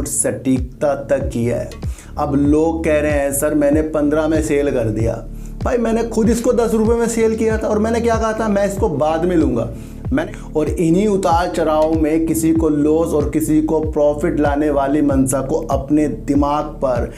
बिल्कुल सटीकता तक किया है। अब लोग कह रहे हैं सर मैंने 15 में सेल कर दिया। भाई मैंने खुद इसको 10 रुपये में सेल किया था और मैंने क्या कहा था, मैं इसको बाद में लूँगा। और इन्हीं उतार चढ़ाव में किसी को लॉस और किसी को प्रॉफिट लाने वाली मंशा को अपने दिमाग पर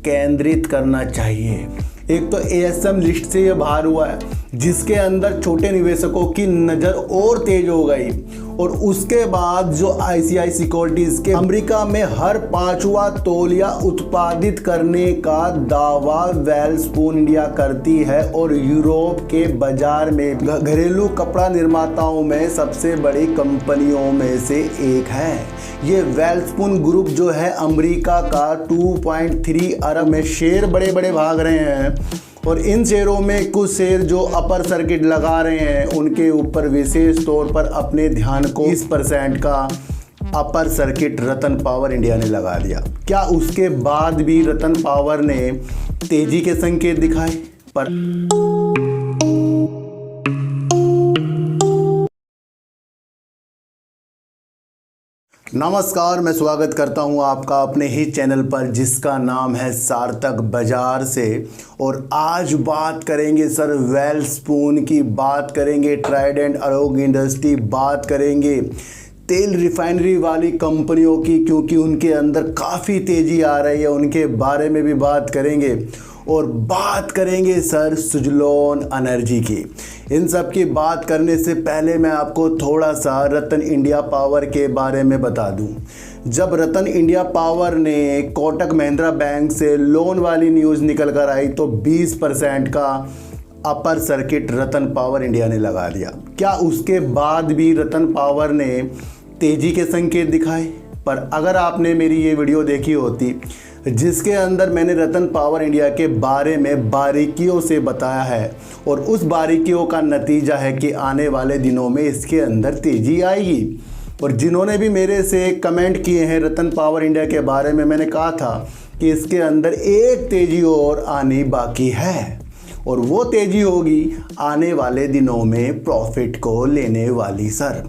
केंद्रित करना चाहिए। एक तो एएसएम लिस्ट से ये बाहर हुआ है जिसके अंदर छोटे निवेशकों की नज़र और तेज हो गई, और उसके बाद जो आईसीआई सिक्योरिटीज के अमेरिका में हर 5वां तौलिया उत्पादित करने का दावा वेलस्पून इंडिया करती है और यूरोप के बाजार में घरेलू कपड़ा निर्माताओं में सबसे बड़ी कंपनियों में से एक है। ये वेलस्पून ग्रुप जो है अमेरिका का 2.3 अरब में शेयर बड़े बड़े भाग रहे हैं, और इन शेयरों में कुछ शेयर जो अपर सर्किट लगा रहे हैं उनके ऊपर विशेष तौर पर अपने ध्यान को 20% का अपर सर्किट रतन पावर इंडिया ने लगा दिया। क्या उसके बाद भी रतन पावर ने तेजी के संकेत दिखाए? पर नमस्कार, मैं स्वागत करता हूं आपका अपने ही चैनल पर जिसका नाम है सार्थक बाजार से। और आज बात करेंगे सर वेलस्पून की, बात करेंगे ट्राइडेंट अरोग इंडस्ट्री, बात करेंगे तेल रिफाइनरी वाली कंपनियों की, क्योंकि उनके अंदर काफ़ी तेज़ी आ रही है, उनके बारे में भी बात करेंगे। और बात करेंगे सर सुजलॉन एनर्जी की। इन सब की बात करने से पहले मैं आपको थोड़ा सा रतन इंडिया पावर के बारे में बता दूं। जब रतन इंडिया पावर ने कोटक महिंद्रा बैंक से लोन वाली न्यूज़ निकल कर आई तो 20% का अपर सर्किट रतन पावर इंडिया ने लगा दिया। क्या उसके बाद भी रतन पावर ने तेज़ी के संकेत दिखाए? पर अगर आपने मेरी ये वीडियो देखी होती जिसके अंदर मैंने रतन पावर इंडिया के बारे में बारीकियों से बताया है, और उस बारीकियों का नतीजा है कि आने वाले दिनों में इसके अंदर तेज़ी आएगी। और जिन्होंने भी मेरे से कमेंट किए हैं रतन पावर इंडिया के बारे में, मैंने कहा था कि इसके अंदर एक तेज़ी और आनी बाकी है, और वो तेज़ी होगी आने वाले दिनों में प्रॉफिट को लेने वाली। सर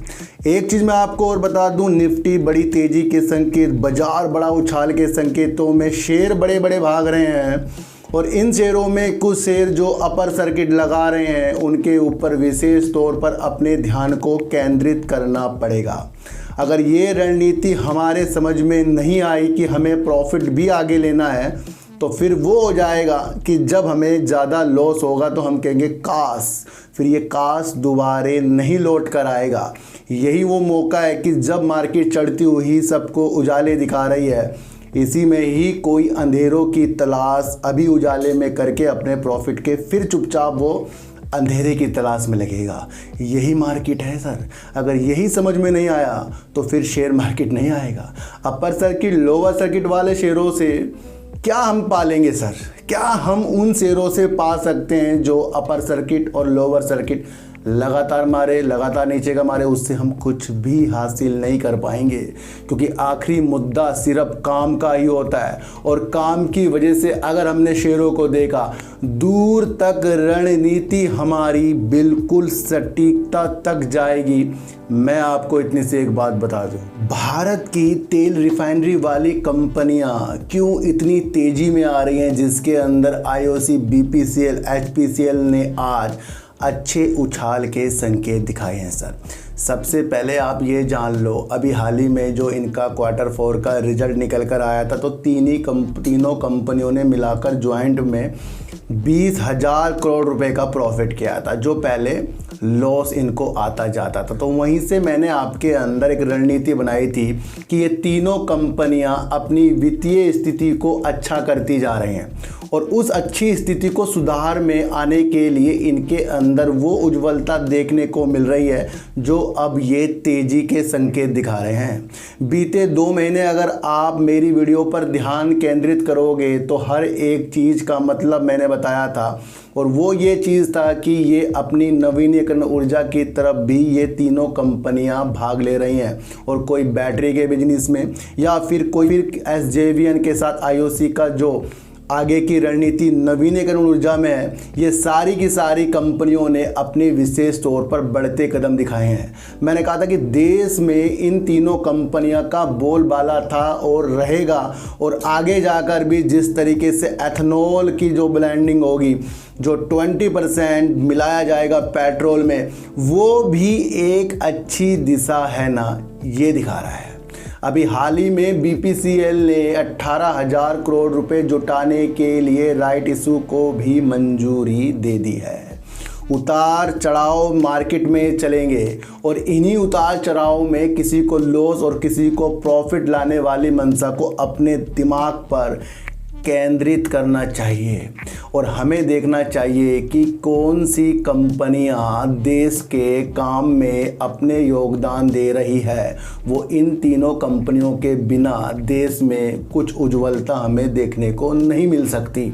एक चीज़ मैं आपको और बता दूं, निफ्टी बड़ी तेज़ी के संकेत, बाजार बड़ा उछाल के संकेतों में शेयर बड़े बड़े भाग रहे हैं, और इन शेयरों में कुछ शेयर जो अपर सर्किट लगा रहे हैं उनके ऊपर विशेष तौर पर अपने ध्यान को केंद्रित करना पड़ेगा। अगर ये रणनीति हमारे समझ में नहीं आई कि हमें प्रॉफिट भी आगे लेना है, तो फिर वो हो जाएगा कि जब हमें ज़्यादा लॉस होगा तो हम कहेंगे काश, फिर ये काश दोबारे नहीं लौट कर आएगा। यही वो मौका है कि जब मार्केट चढ़ती हुई सबको उजाले दिखा रही है, इसी में ही कोई अंधेरों की तलाश अभी उजाले में करके अपने प्रॉफिट के फिर चुपचाप वो अंधेरे की तलाश में लगेगा। यही मार्केट है सर। अगर यही समझ में नहीं आया तो फिर शेयर मार्केट नहीं आएगा। अपर सर्किट लोअर सर्किट वाले शेयरों से क्या हम पालेंगे सर? क्या हम उन शेयरों से पा सकते हैं जो अपर सर्किट और लोअर सर्किट लगातार मारे, लगातार नीचे का मारे? उससे हम कुछ भी हासिल नहीं कर पाएंगे, क्योंकि आखिरी मुद्दा सिर्फ काम का ही होता है। और काम की वजह से अगर हमने शेयरों को देखा, दूर तक रणनीति हमारी बिल्कुल सटीकता तक जाएगी। मैं आपको इतनी से एक बात बता दूं, भारत की तेल रिफाइनरी वाली कंपनियां क्यों इतनी तेजी में आ रही हैं, जिसके अंदर आईओसी, बीपीसीएल, एचपीसीएल ने आज अच्छे उछाल के संकेत दिखाए हैं सर। सबसे पहले आप ये जान लो, अभी हाल ही में जो इनका Q4 का रिजल्ट निकल कर आया था, तो तीनों कंपनियों ने मिलाकर ज्वाइंट में 20,000 करोड़ रुपए का प्रॉफिट किया था, जो पहले लॉस इनको आता जाता था। तो वहीं से मैंने आपके अंदर एक रणनीति बनाई थी कि ये तीनों कंपनियां अपनी वित्तीय स्थिति को अच्छा करती जा रही हैं, और उस अच्छी स्थिति को सुधार में आने के लिए इनके अंदर वो उज्ज्वलता देखने को मिल रही है जो अब ये तेज़ी के संकेत दिखा रहे हैं। बीते 2 महीने अगर आप मेरी वीडियो पर ध्यान केंद्रित करोगे तो हर एक चीज़ का मतलब मैंने बताया था, और वो ये चीज़ था कि ये अपनी नवीनीकरण ऊर्जा की तरफ भी ये तीनों कंपनियां भाग ले रही हैं, और कोई बैटरी के बिजनेस में, या फिर कोई एसजेवीएन के साथ आईओसी का जो आगे की रणनीति नवीनीकरण ऊर्जा में है। ये सारी की सारी कंपनियों ने अपने विशेष तौर पर बढ़ते कदम दिखाए हैं। मैंने कहा था कि देश में इन तीनों कंपनियों का बोलबाला था और रहेगा, और आगे जाकर भी जिस तरीके से एथेनॉल की जो ब्लेंडिंग होगी, जो 20% मिलाया जाएगा पेट्रोल में, वो भी एक अच्छी दिशा है ना, ये दिखा रहा है। अभी हाल ही में बीपीसीएल ने 18,000 करोड़ रुपए जुटाने के लिए राइट इशू को भी मंजूरी दे दी है। उतार चढ़ाव मार्केट में चलेंगे और इन्हीं उतार चढ़ाव में किसी को लॉस और किसी को प्रॉफिट लाने वाली मंशा को अपने दिमाग पर केंद्रित करना चाहिए और हमें देखना चाहिए कि कौन सी कंपनियां देश के काम में अपने योगदान दे रही है। वो इन तीनों कंपनियों के बिना देश में कुछ उज्ज्वलता हमें देखने को नहीं मिल सकती।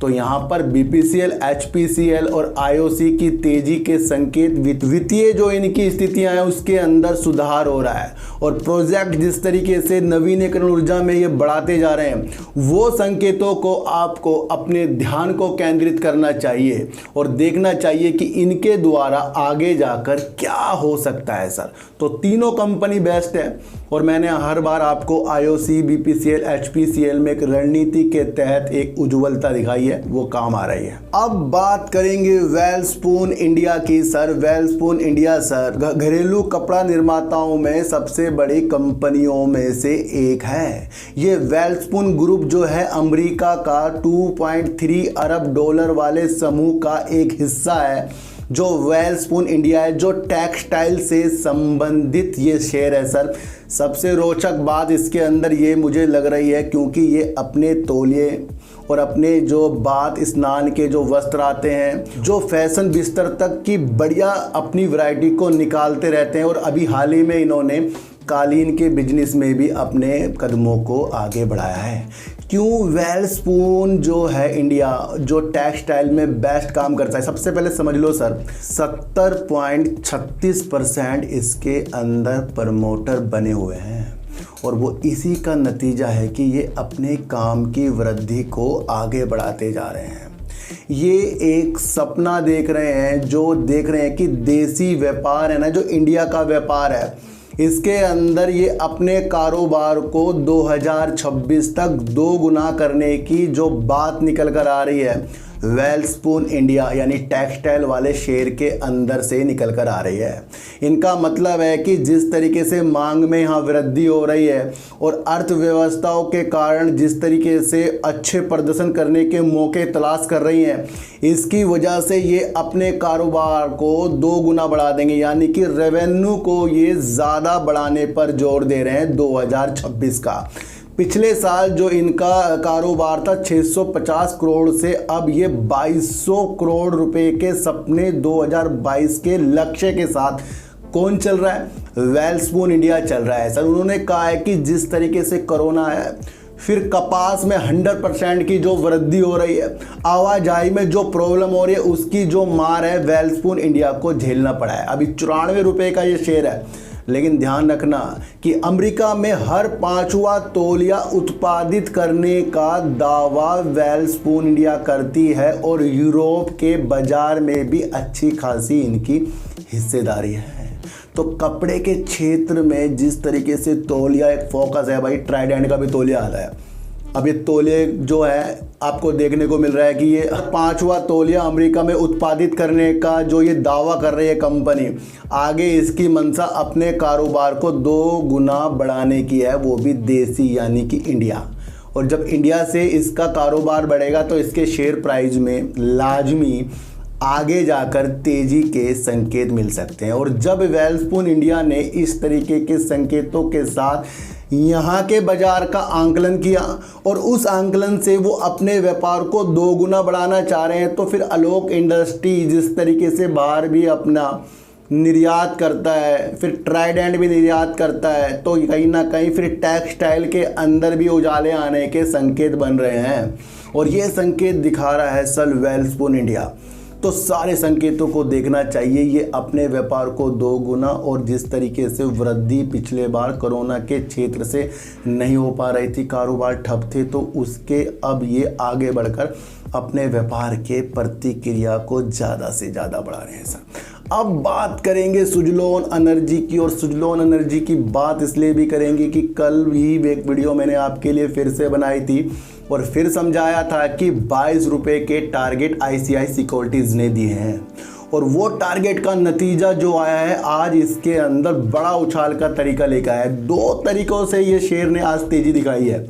तो यहाँ पर बीपीसीएल, एचपीसीएल और आईओसी की तेजी के संकेत, वित्तीय जो इनकी स्थितियाँ हैं उसके अंदर सुधार हो रहा है, और प्रोजेक्ट जिस तरीके से नवीनीकरण ऊर्जा में ये बढ़ाते जा रहे हैं, वो संकेतों को आपको अपने ध्यान को केंद्रित करना चाहिए और देखना चाहिए कि इनके द्वारा आगे जाकर क्या हो सकता है सर। तो तीनों कंपनी बेस्ट है, और मैंने हर बार आपको आईओसी, बीपीसीएल, एचपीसीएल में एक रणनीति के तहत एक उज्ज्वलता दिखाई है, वो काम आ रही है। अब बात करेंगे वेलस्पून इंडिया की सर। वेलस्पून इंडिया सर घरेलू कपड़ा निर्माताओं में सबसे बड़ी कंपनियों में से एक है। ये वेलस्पून ग्रुप जो है अमेरिका का 2.3 अरब डॉलर वाले समूह का एक हिस्सा है, जो वेलस्पून इंडिया है, जो टेक्सटाइल से संबंधित ये शेयर है सर। सबसे रोचक बात इसके अंदर ये मुझे लग रही है, क्योंकि ये अपने तौलिए और अपने जो बाथ स्नान के जो वस्त्र आते हैं, जो फैशन बिस्तर तक की बढ़िया अपनी वैरायटी को निकालते रहते हैं, और अभी हाल ही में इन्होंने कालीन के बिजनेस में भी अपने कदमों को आगे बढ़ाया है। क्यों वेलस्पून जो है इंडिया, जो टेक्सटाइल में बेस्ट काम करता है, सबसे पहले समझ लो सर 70.36% इसके अंदर प्रमोटर बने हुए हैं, और वो इसी का नतीजा है कि ये अपने काम की वृद्धि को आगे बढ़ाते जा रहे हैं। ये एक सपना देख रहे हैं, जो देख रहे हैं कि देसी व्यापार है ना, जो इंडिया का व्यापार है, इसके अंदर ये अपने कारोबार को 2026 तक 2 गुना करने की जो बात निकल कर आ रही है, वेलस्पून इंडिया यानी टेक्सटाइल वाले शेयर के अंदर से निकल कर आ रही है। इनका मतलब है कि जिस तरीके से मांग में यहाँ वृद्धि हो रही है और अर्थव्यवस्थाओं के कारण जिस तरीके से अच्छे प्रदर्शन करने के मौके तलाश कर रही हैं, इसकी वजह से ये अपने कारोबार को 2 गुना बढ़ा देंगे, यानी कि रेवेन्यू को ये ज़्यादा बढ़ाने पर जोर दे रहे हैं 2026 का। पिछले साल जो इनका कारोबार था 650 करोड़ से अब ये 2200 करोड़ रुपए के सपने 2022 के लक्ष्य के साथ कौन चल रहा है? वेलस्पून इंडिया चल रहा है सर। उन्होंने कहा है कि जिस तरीके से कोरोना है, फिर कपास में 100% की जो वृद्धि हो रही है, आवाजाही में जो प्रॉब्लम हो रही है, उसकी जो मार है वेलस्पून इंडिया को झेलना पड़ा है। अभी 94 रुपये का ये शेयर है, लेकिन ध्यान रखना कि अमेरिका में हर 5वां तौलिया उत्पादित करने का दावा वेलस्पून इंडिया करती है, और यूरोप के बाजार में भी अच्छी खासी इनकी हिस्सेदारी है। तो कपड़े के क्षेत्र में जिस तरीके से तौलिया एक फोकस है, भाई ट्राइडेंट का भी तौलिया आ रहा है। अब ये तौलिए जो है आपको देखने को मिल रहा है कि ये 5वां तौलिया अमेरिका में उत्पादित करने का जो ये दावा कर रही है कंपनी, आगे इसकी मंशा अपने कारोबार को 2 गुना बढ़ाने की है, वो भी देसी यानी कि इंडिया। और जब इंडिया से इसका कारोबार बढ़ेगा तो इसके शेयर प्राइस में लाजमी आगे जाकर तेजी के संकेत मिल सकते हैं। और जब वेलस्पून इंडिया ने इस तरीके के संकेतों के साथ यहाँ के बाजार का आंकलन किया और उस आंकलन से वो अपने व्यापार को 2 गुना बढ़ाना चाह रहे हैं, तो फिर आलोक इंडस्ट्री जिस तरीके से बाहर भी अपना निर्यात करता है, फिर ट्राइडेंट भी निर्यात करता है, तो कहीं ना कहीं फिर टेक्सटाइल के अंदर भी उजाले आने के संकेत बन रहे हैं। और ये संकेत दिखा रहा है सर वेलस्पून इंडिया। तो सारे संकेतों को देखना चाहिए। ये अपने व्यापार को दोगुना और जिस तरीके से वृद्धि पिछले बार कोरोना के क्षेत्र से नहीं हो पा रही थी, कारोबार ठप थे, तो उसके अब ये आगे बढ़कर अपने व्यापार के प्रतिक्रिया को ज़्यादा से ज़्यादा बढ़ा रहे हैं सर। अब बात करेंगे सुजलोन एनर्जी की, और सुजलोन एनर्जी की बात इसलिए भी करेंगे कि कल ही एक वीडियो मैंने आपके लिए फिर से बनाई थी और फिर समझाया था कि 22 रुपये के टारगेट ICICI सिक्योरिटीज़ ने दिए हैं, और वो टारगेट का नतीजा जो आया है आज इसके अंदर बड़ा उछाल का तरीका लेकर आया है। 2 तरीक़ों से ये शेयर ने आज तेज़ी दिखाई है।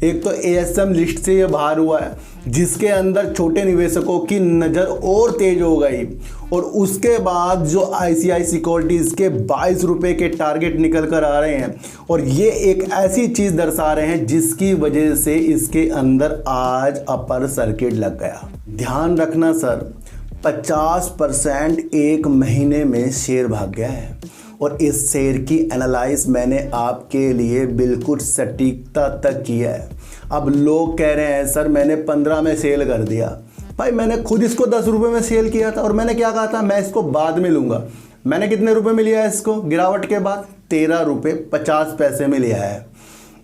एक तो ASM लिस्ट से ये बाहर हुआ है, जिसके अंदर छोटे निवेशकों की नज़र और तेज हो गई, और उसके बाद जो ICICI सिक्योरिटीज़ के 22 रुपये के टारगेट निकल कर आ रहे हैं, और ये एक ऐसी चीज़ दर्शा रहे हैं जिसकी वजह से इसके अंदर आज अपर सर्किट लग गया। ध्यान रखना सर, 50% एक महीने में शेयर भाग गया है, और इस शेयर की एनालाइज मैंने आपके लिए बिल्कुल सटीकता तक किया है। अब लोग कह रहे हैं सर मैंने 15 में सेल कर दिया। भाई मैंने खुद इसको 10 रुपये में सेल किया था, और मैंने क्या कहा था, मैं इसको बाद में लूँगा। मैंने कितने रुपए में लिया है इसको गिरावट के बाद? 13 रुपये 50 पैसे में लिया है।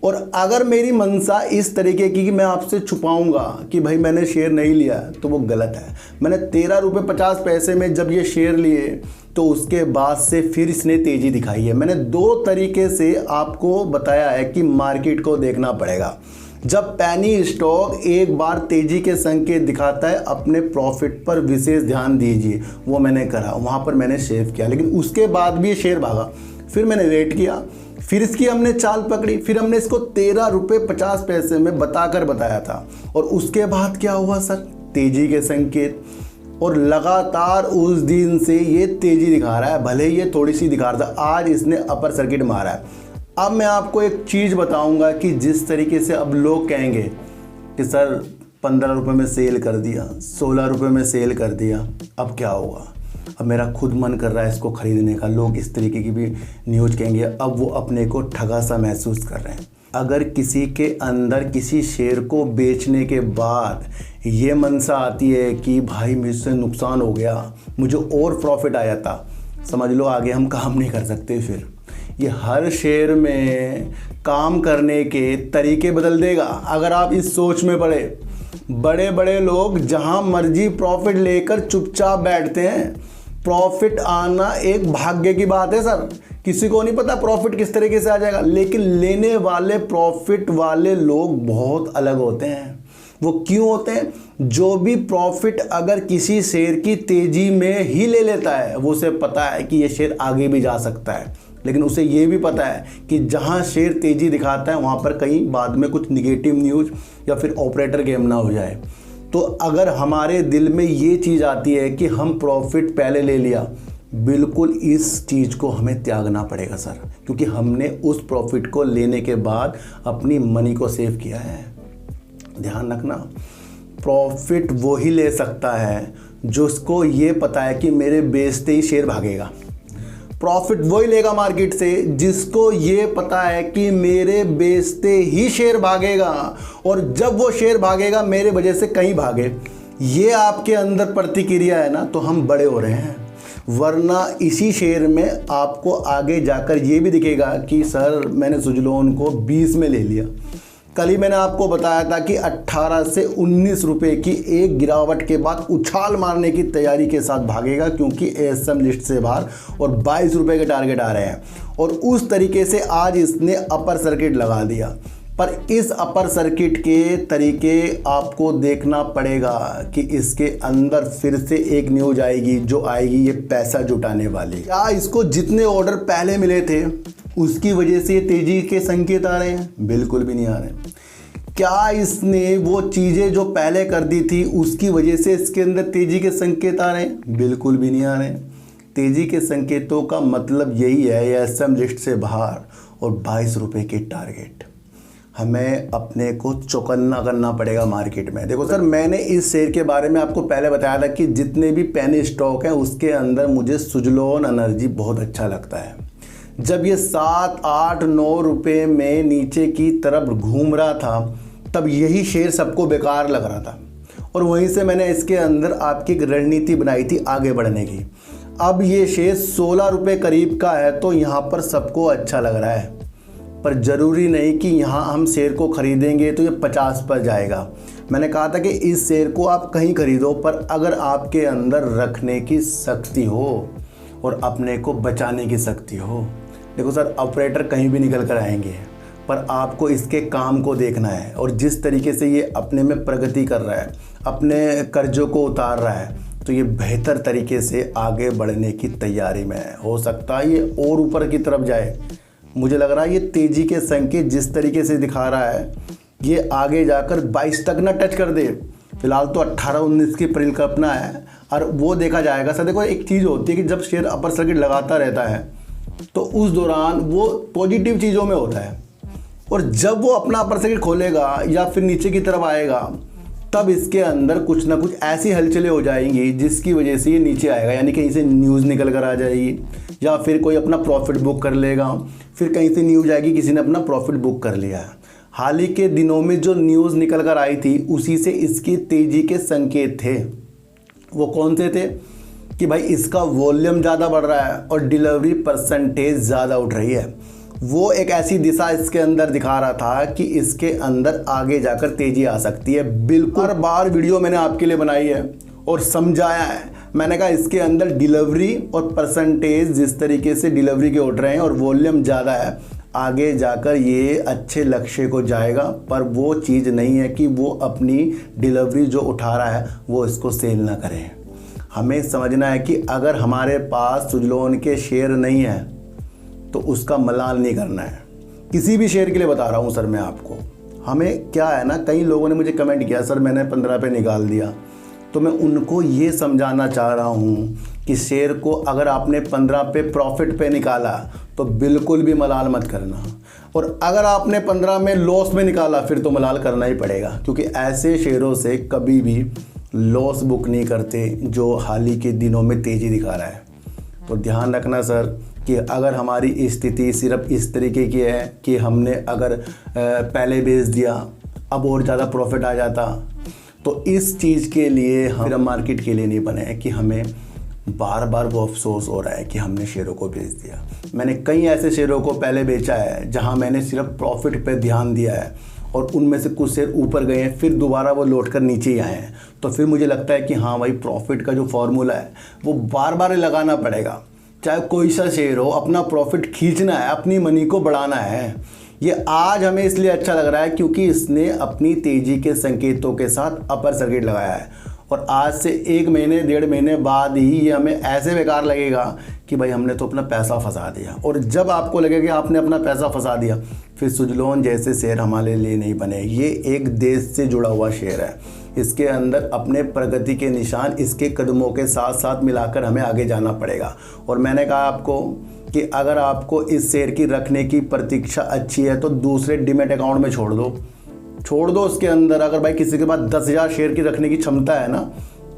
और अगर मेरी मंशा इस तरीके की कि मैं आपसे छुपाऊंगा कि भाई मैंने शेयर नहीं लिया, तो वो गलत है। मैंने 13 रुपये 50 पैसे में जब ये शेयर लिए, तो उसके बाद से फिर इसने तेज़ी दिखाई है। मैंने 2 तरीके से आपको बताया है कि मार्केट को देखना पड़ेगा। जब पैनी स्टॉक एक बार तेज़ी के संकेत दिखाता है, अपने प्रॉफिट पर विशेष ध्यान दीजिए। वो मैंने करा, वहाँ पर मैंने सेव किया, लेकिन उसके बाद भी ये शेयर भागा। फिर मैंने वेट किया, फिर इसकी हमने चाल पकड़ी, फिर हमने इसको 13 रुपये 50 पैसे में बताया था। और उसके बाद क्या हुआ सर? तेज़ी के संकेत, और लगातार उस दिन से ये तेज़ी दिखा रहा है। भले ये थोड़ी सी दिखा रहा था, आज इसने अपर सर्किट मारा है। अब मैं आपको एक चीज़ बताऊंगा कि जिस तरीके से अब लोग कहेंगे कि सर 15 रुपये में सेल कर दिया, 16 रुपये में सेल कर दिया, अब क्या होगा? अब मेरा खुद मन कर रहा है इसको ख़रीदने का। लोग इस तरीके की भी न्यूज़ कहेंगे, अब वो अपने को ठगा सा महसूस कर रहे हैं। अगर किसी के अंदर किसी शेयर को बेचने के बाद ये मनसा आती है कि भाई मुझसे नुकसान हो गया, मुझे और प्रॉफिट आया था, समझ लो आगे हम काम नहीं कर सकते। फिर ये हर शेयर में काम करने के तरीके बदल देगा। अगर आप इस सोच में पड़े, बड़े बड़े लोग जहां मर्जी प्रॉफिट लेकर चुपचाप बैठते हैं। प्रॉफिट आना एक भाग्य की बात है सर, किसी को नहीं पता प्रॉफिट किस तरीके से आ जाएगा, लेकिन लेने वाले प्रॉफिट वाले लोग बहुत अलग होते हैं। वो क्यों होते हैं? जो भी प्रॉफिट अगर किसी शेयर की तेज़ी में ही ले लेता है, वो उसे पता है कि ये शेयर आगे भी जा सकता है, लेकिन उसे ये भी पता है कि जहां शेयर तेज़ी दिखाता है वहां पर कहीं बाद में कुछ निगेटिव न्यूज़ या फिर ऑपरेटर गेम ना हो जाए। तो अगर हमारे दिल में ये चीज़ आती है कि हम प्रॉफिट पहले ले लिया, बिल्कुल इस चीज़ को हमें त्यागना पड़ेगा सर, क्योंकि हमने उस प्रॉफिट को लेने के बाद अपनी मनी को सेव किया है। ध्यान रखना, प्रॉफिट वो ही ले सकता है जिसको ये पता है कि मेरे बेचते ही शेयर भागेगा। प्रॉफिट वही लेगा मार्केट से जिसको ये पता है कि मेरे बेचते ही शेयर भागेगा, और जब वो शेयर भागेगा मेरे वजह से कहीं भागे। ये आपके अंदर प्रतिक्रिया है ना, तो हम बड़े हो रहे हैं। वरना इसी शेयर में आपको आगे जाकर ये भी दिखेगा कि सर मैंने सुजलोन को 20 में ले लिया। कल ही मैंने आपको बताया था कि 18 से 19 रुपये की एक गिरावट के बाद उछाल मारने की तैयारी के साथ भागेगा, क्योंकि ASM लिस्ट से बाहर और 22 रुपये के टारगेट आ रहे हैं। और उस तरीके से आज इसने अपर सर्किट लगा दिया। पर इस अपर सर्किट के तरीके आपको देखना पड़ेगा कि इसके अंदर फिर से एक न्यूज आएगी, जो आएगी ये पैसा जुटाने वाली। क्या इसको जितने ऑर्डर पहले मिले थे उसकी वजह से तेजी के संकेत आ रहे हैं? बिल्कुल भी नहीं आ रहे। क्या इसने वो चीज़ें जो पहले कर दी थी उसकी वजह से इसके अंदर तेजी के संकेत आ रहे हैं? बिल्कुल भी नहीं आ रहे। तेजी के संकेतों का मतलब यही है ASM लिस्ट से बाहर और 22 रुपये के टारगेट। हमें अपने को चौकन्ना करना पड़ेगा मार्केट में। देखो सर, मैंने इस शेयर के बारे में आपको पहले बताया था कि जितने भी पेनी स्टॉक हैं उसके अंदर मुझे सुजलोन एनर्जी बहुत अच्छा लगता है। जब ये 7, 8, 9 रुपये में नीचे की तरफ घूम रहा था, तब यही शेयर सबको बेकार लग रहा था। और वहीं से मैंने इसके अंदर आपकी एक रणनीति बनाई थी आगे बढ़ने की। अब ये शेयर 16 रुपये करीब का है, तो यहाँ पर सबको अच्छा लग रहा है, पर ज़रूरी नहीं कि यहाँ हम शेयर को ख़रीदेंगे तो ये 50 पर जाएगा। मैंने कहा था कि इस शेयर को आप कहीं ख़रीदो, पर अगर आपके अंदर रखने की शक्ति हो और अपने को बचाने की शक्ति हो। देखो सर, ऑपरेटर कहीं भी निकल कर आएंगे, पर आपको इसके काम को देखना है। और जिस तरीके से ये अपने में प्रगति कर रहा है, अपने कर्जों को उतार रहा है, तो ये बेहतर तरीके से आगे बढ़ने की तैयारी में है। हो सकता है ये और ऊपर की तरफ जाए। मुझे लग रहा है ये तेज़ी के संकेत जिस तरीके से दिखा रहा है, ये आगे जाकर 22 तक ना टच कर दे। फिलहाल तो 18-19 की परिकल्पना है, और वो देखा जाएगा। सर देखो, एक चीज़ होती है कि जब शेयर अपर सर्किट लगाता रहता है तो उस दौरान वो पॉजिटिव चीज़ों में होता है, और जब वो अपना अपर सर्किट खोलेगा या फिर नीचे की तरफ आएगा, तब इसके अंदर कुछ ना कुछ ऐसी हलचलें हो जाएंगी जिसकी वजह से ये नीचे आएगा। यानी कहीं से न्यूज़ निकल कर आ जाएगी, या फिर कोई अपना प्रॉफिट बुक कर लेगा, फिर कहीं से न्यूज़ आएगी किसी ने अपना प्रॉफिट बुक कर लिया है। हाल ही के दिनों में जो न्यूज़ निकल कर आई थी, उसी से इसकी तेज़ी के संकेत थे। वो कौन से थे कि भाई इसका वॉल्यूम ज़्यादा बढ़ रहा है और डिलीवरी परसेंटेज ज़्यादा उठ रही है। वो एक ऐसी दिशा इसके अंदर दिखा रहा था कि इसके अंदर आगे जाकर तेज़ी आ सकती है। बिल्कुल हर बार वीडियो मैंने आपके लिए बनाई है और समझाया है। मैंने कहा इसके अंदर डिलीवरी और परसेंटेज जिस तरीके से डिलीवरी के उठ रहे हैं और वॉल्यूम ज़्यादा है, आगे जाकर ये अच्छे लक्ष्य को जाएगा। पर वो चीज़ नहीं है कि वो अपनी डिलीवरी जो उठा रहा है वो इसको सेल ना करे। हमें समझना है कि अगर हमारे पास सुजलॉन के शेयर नहीं है तो उसका मलाल नहीं करना है। किसी भी शेयर के लिए बता रहा हूँ सर मैं आपको। हमें क्या है ना, कई लोगों ने मुझे कमेंट किया सर मैंने 15 पे निकाल दिया, तो मैं उनको ये समझाना चाह रहा हूँ कि शेयर को अगर आपने 15 पे प्रॉफिट पे निकाला तो बिल्कुल भी मलाल मत करना, और अगर आपने 15 में लॉस में निकाला फिर तो मलाल करना ही पड़ेगा, क्योंकि ऐसे शेयरों से कभी भी लॉस बुक नहीं करते जो हाल ही के दिनों में तेज़ी दिखा रहा है। तो ध्यान रखना सर कि अगर हमारी स्थिति सिर्फ इस तरीके की है कि हमने अगर पहले बेच दिया अब और ज़्यादा प्रॉफिट आ जाता, तो इस चीज़ के लिए हम मार्केट के लिए नहीं बने हैं कि हमें बार बार वो अफसोस हो रहा है कि हमने शेयरों को बेच दिया। मैंने कई ऐसे शेयरों को पहले बेचा है जहां मैंने सिर्फ प्रॉफिट पे ध्यान दिया है, और उनमें से कुछ शेयर ऊपर गए हैं, फिर दोबारा वो लौट कर नीचे ही आए हैं। तो फिर मुझे लगता है कि हाँ भाई, प्रॉफिट का जो फॉर्मूला है वो बार बार लगाना पड़ेगा। चाहे कोई सा शेयर हो, अपना प्रॉफिट खींचना है, अपनी मनी को बढ़ाना है। ये आज हमें इसलिए अच्छा लग रहा है क्योंकि इसने अपनी तेज़ी के संकेतों के साथ अपर सर्किट लगाया है, और आज से 1 महीने 1.5 महीने बाद ही ये हमें ऐसे बेकार लगेगा कि भाई हमने तो अपना पैसा फंसा दिया। और जब आपको लगेगा कि आपने अपना पैसा फंसा दिया, फिर सुजलॉन जैसे शेयर हमारे लिए नहीं बने। ये एक देश से जुड़ा हुआ शेयर है, इसके अंदर अपने प्रगति के निशान इसके कदमों के साथ साथ मिलाकर हमें आगे जाना पड़ेगा। और मैंने कहा आपको कि अगर आपको इस शेयर की रखने की प्रतीक्षा अच्छी है तो दूसरे डीमैट अकाउंट में छोड़ दो उसके अंदर। अगर भाई किसी के पास 10,000 शेयर की रखने की क्षमता है ना,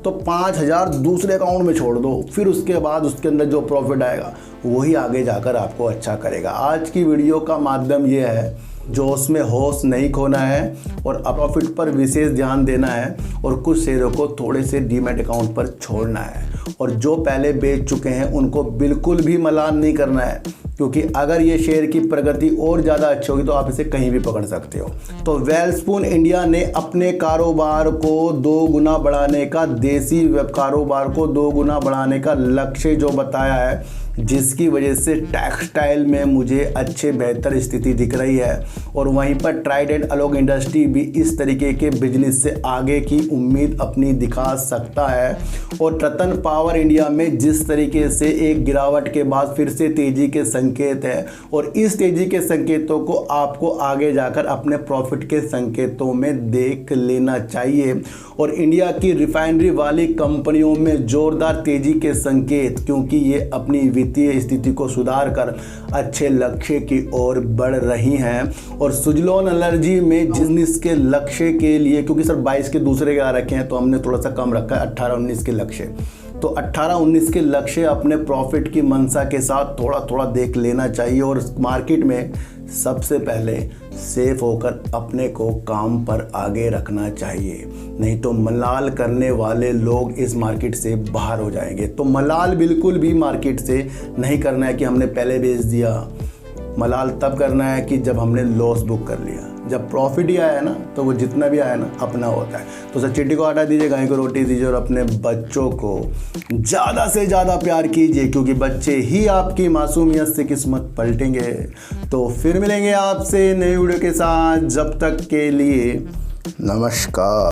तो 5,000 दूसरे अकाउंट में छोड़ दो, फिर उसके बाद उसके अंदर जो प्रॉफिट आएगा वही आगे जाकर आपको अच्छा करेगा। आज की वीडियो का माध्यम ये है, जोश में होश नहीं खोना है और प्रॉफिट पर विशेष ध्यान देना है, और कुछ शेयरों को थोड़े से डीमैट अकाउंट पर छोड़ना है, और जो पहले बेच चुके हैं उनको बिल्कुल भी मलाल नहीं करना है, क्योंकि अगर ये शेयर की प्रगति और ज़्यादा अच्छी होगी तो आप इसे कहीं भी पकड़ सकते हो। तो वेलस्पून इंडिया ने अपने कारोबार को 2 गुना बढ़ाने का, देसी कारोबार को 2 गुना बढ़ाने का लक्ष्य जो बताया है, जिसकी वजह से टेक्सटाइल में मुझे अच्छे बेहतर स्थिति दिख रही है। और वहीं पर ट्राइडेंट अलोक इंडस्ट्री भी इस तरीके के बिजनेस से आगे की उम्मीद अपनी दिखा सकता है। और रतन पावर इंडिया में जिस तरीके से एक गिरावट के बाद फिर से तेज़ी के संकेत है, और इस तेज़ी के संकेतों को आपको आगे जाकर अपने प्रॉफिट के संकेतों में देख लेना चाहिए। और इंडिया की रिफाइनरी वाली कंपनियों में जोरदार तेज़ी के संकेत, क्योंकि ये अपनी वित्तीय स्थिति को सुधार कर अच्छे लक्ष्य की ओर बढ़ रही हैं। और सुजलॉन एनर्जी में बिजनेस के लक्ष्य के लिए, क्योंकि सर 22 के दूसरे के आ रखे हैं तो हमने थोड़ा सा कम रखा है, 18-19 के लक्ष्य। तो 18-19 के लक्ष्य अपने प्रॉफिट की मंशा के साथ थोड़ा थोड़ा देख लेना चाहिए और मार्केट में सबसे पहले सेफ होकर अपने को काम पर आगे रखना चाहिए, नहीं तो मलाल करने वाले लोग इस मार्केट से बाहर हो जाएंगे। तो मलाल बिल्कुल भी मार्केट से नहीं करना है कि हमने पहले बेच दिया। मलाल तब करना है कि जब हमने लॉस बुक कर लिया। जब प्रॉफिट ही आया है ना, तो वो जितना भी आया ना अपना होता है। तो सर चींटी को आटा दीजिए, गाय को रोटी दीजिए और अपने बच्चों को ज़्यादा से ज़्यादा प्यार कीजिए, क्योंकि बच्चे ही आपकी मासूमियत से किस्मत पलटेंगे। तो फिर मिलेंगे आपसे नई वीडियो के साथ, जब तक के लिए नमस्कार।